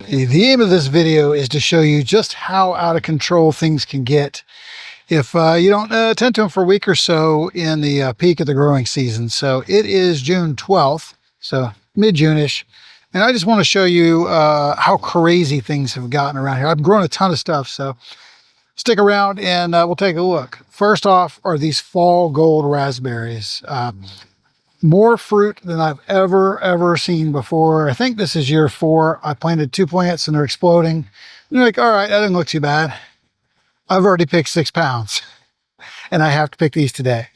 The aim of this video is to show you just how out of control things can get if you don't attend to them for a week or so in the peak of the growing season. So it is June 12th, so mid-June-ish, and I just want to show you how crazy things have gotten around here. I've grown a ton of stuff, so stick around and we'll take a look. First off are these fall gold raspberries. More fruit than I've ever seen before. I think this is year 4. I planted 2 plants and they're exploding. And you're like, all right, that didn't look too bad. I've already picked 6 pounds and I have to pick these today.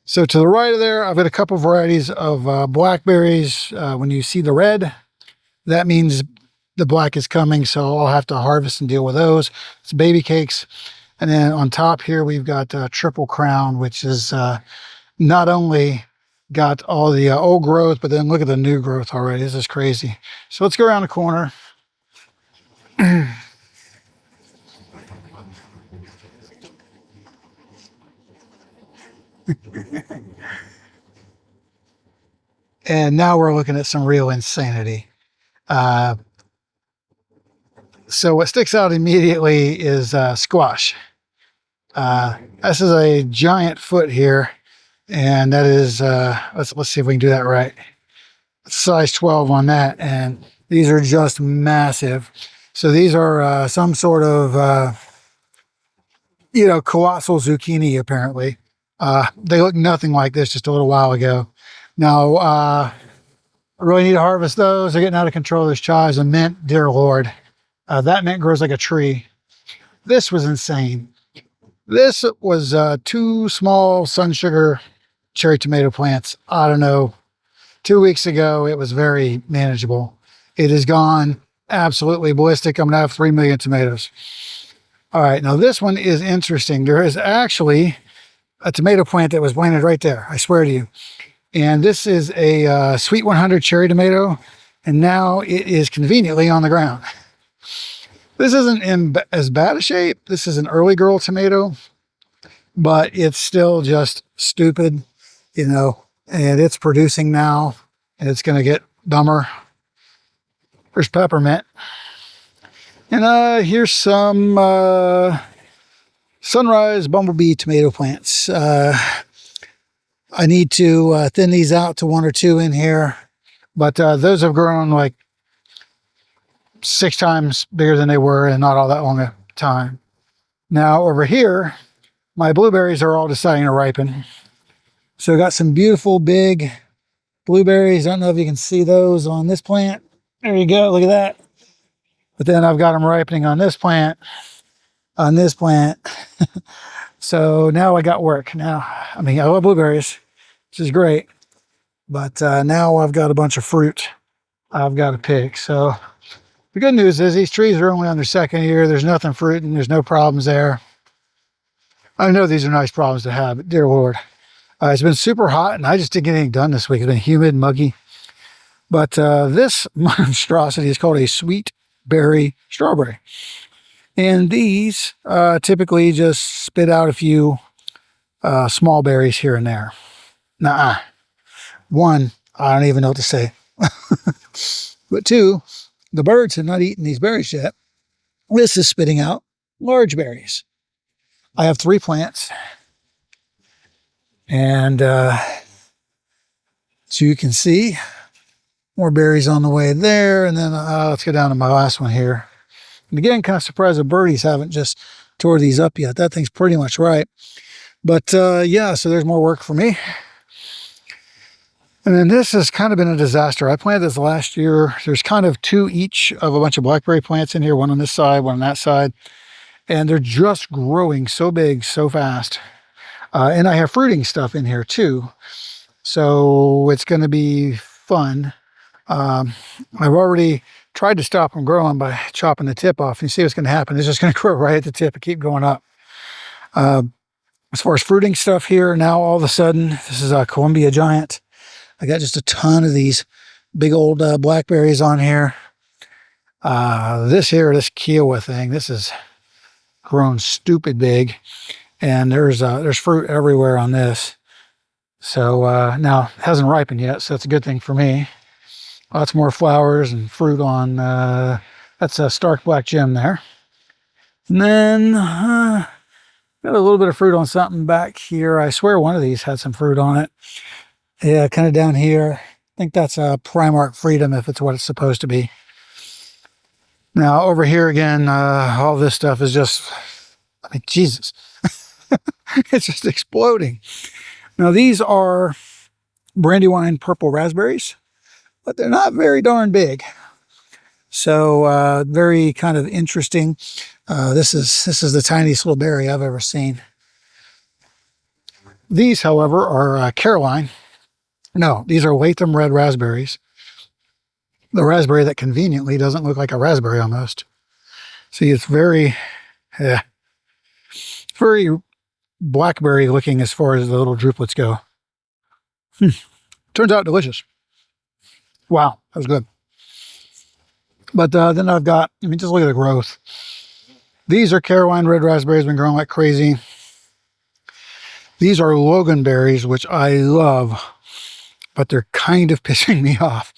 So to the right of there, I've got a couple varieties of blackberries. When you see the red, that means the black is coming. So I'll have to harvest and deal with those. It's baby cakes. And then on top here, we've got triple crown, which is not only got all the old growth, but then look at the new growth already. This is crazy. So let's go around the corner. And now we're looking at some real insanity. So what sticks out immediately is squash. This is a giant foot here. And that is, let's see if we can do that right. Size 12 on that. And these are just massive. So these are some sort of, colossal zucchini, apparently. They look nothing like this just a little while ago. Now, I really need to harvest those. They're getting out of control. There's chives and mint, dear Lord. That mint grows like a tree. This was insane. This was 2 small sun sugar cherry tomato plants. I don't know. 2 weeks ago, it was very manageable. It is gone absolutely ballistic. I'm going to have 3 million tomatoes. All right. Now this one is interesting. There is actually a tomato plant that was planted right there. I swear to you. And this is a Sweet 100 cherry tomato. And now it is conveniently on the ground. This isn't in as bad a shape. This is an early girl tomato, but it's still just stupid. And it's producing now, and it's going to get dumber. There's peppermint. And here's some sunrise bumblebee tomato plants. I need to thin these out to 1 or 2 in here, but those have grown like 6 times bigger than they were in not all that long a time. Now over here, my blueberries are all deciding to ripen. So I got some beautiful big blueberries. I don't know if you can see those on this plant. There you go. Look at that. But then I've got them ripening on this plant, So now I got work. Now, I love blueberries, which is great. But now I've got a bunch of fruit I've got to pick. So the good news is these trees are only on their 2nd year. There's nothing fruiting. There's no problems there. I know these are nice problems to have, but dear Lord. It's been super hot, and I just didn't get anything done this week. It's been humid, muggy. But this monstrosity is called a sweet berry strawberry. And these typically just spit out a few small berries here and there. Nuh-uh. 1, I don't even know what to say. But 2, the birds have not eaten these berries yet. This is spitting out large berries. I have 3 plants. And so you can see more berries on the way there. And then let's go down to my last one here. And again, kind of surprised the birdies haven't just tore these up yet. That thing's pretty much ripe. But yeah, so there's more work for me. And then this has kind of been a disaster. I planted this last year. There's kind of 2 each of a bunch of blackberry plants in here, 1 on this side, 1 on that side. And they're just growing so big, so fast. And I have fruiting stuff in here too. So it's going to be fun. I've already tried to stop them growing by chopping the tip off. You see what's going to happen. It's just going to grow right at the tip and keep going up. As far as fruiting stuff here, now all of a sudden, this is a Columbia Giant. I got just a ton of these big old blackberries on here. This Kiowa thing, this is grown stupid big. And there's fruit everywhere on this. So now it hasn't ripened yet, so that's a good thing for me. Lots more flowers and fruit on That's a stark black gem there. And then got a little bit of fruit on something back here. I swear one of these had some fruit on it. Yeah, kind of down here. I think that's a Primark Freedom if it's what it's supposed to be. Now over here again, all this stuff is just, I mean, Jesus. It's just exploding. Now these are Brandywine purple raspberries, but they're not very darn big. So very kind of interesting. This is the tiniest little berry I've ever seen. These, however, are Caroline. No, these are Latham red raspberries. The raspberry that conveniently doesn't look like a raspberry almost. See, it's very blackberry looking as far as the little drupelets go. Turns out delicious. Wow, that was good. But then I've got, I mean, just look at the growth. These are Caroline red raspberries, been growing like crazy. These are Loganberries, which I love, but they're kind of pissing me off.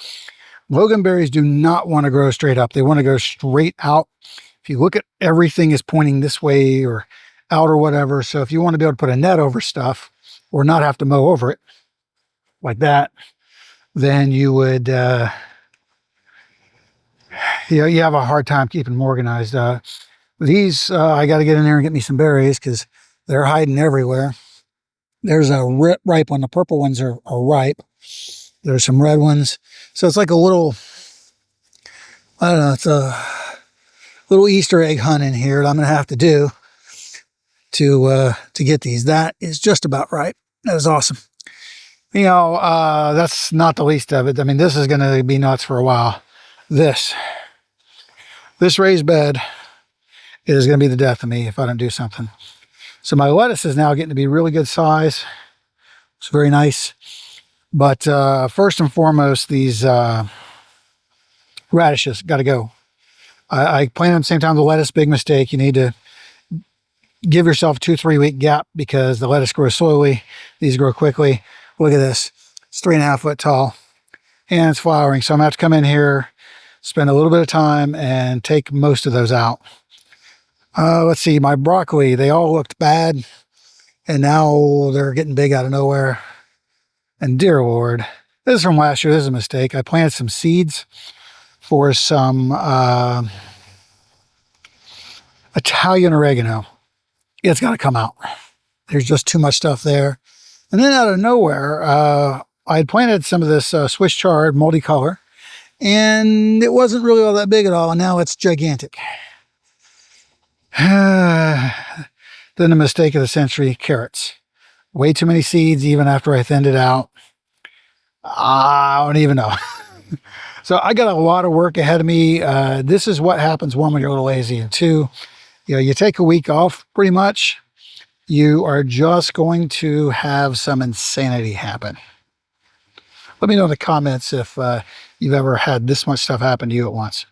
Loganberries do not want to grow straight up. They want to go straight out. If you look at everything is pointing this way or out or whatever. So if you want to be able to put a net over stuff or not have to mow over it like that, then you would, you have a hard time keeping them organized. These, I got to get in there and get me some berries because they're hiding everywhere. There's a ripe one. The purple ones are ripe. There's some red ones. So it's like a little, I don't know, it's a little Easter egg hunt in here that I'm going to have to do to get these. That is just about right. That is awesome. You know, that's not the least of it. I mean, this is going to be nuts for a while. This raised bed is going to be the death of me if I don't do something. So my lettuce is now getting to be really good size. It's very nice. But first and foremost, these radishes got to go. I planted them at the same time the lettuce, big mistake. You need to give yourself a 2-3 week gap because the lettuce grows slowly. These grow quickly. Look at this. It's 3.5 foot tall and it's flowering. So I'm going to have to come in here, spend a little bit of time and take most of those out. Let's see, my broccoli, they all looked bad and now they're getting big out of nowhere. And dear Lord, this is from last year. This is a mistake. I planted some seeds for some Italian oregano. It's got to come out. There's just too much stuff there. And then out of nowhere, I had planted some of this Swiss chard multicolor, and it wasn't really all that big at all, and now it's gigantic. Then the mistake of the century, carrots. Way too many seeds even after I thinned it out. I don't even know. So I got a lot of work ahead of me. This is what happens, one, when you're a little lazy, and two, you take a week off pretty much. You are just going to have some insanity happen. Let me know in the comments if you've ever had this much stuff happen to you at once.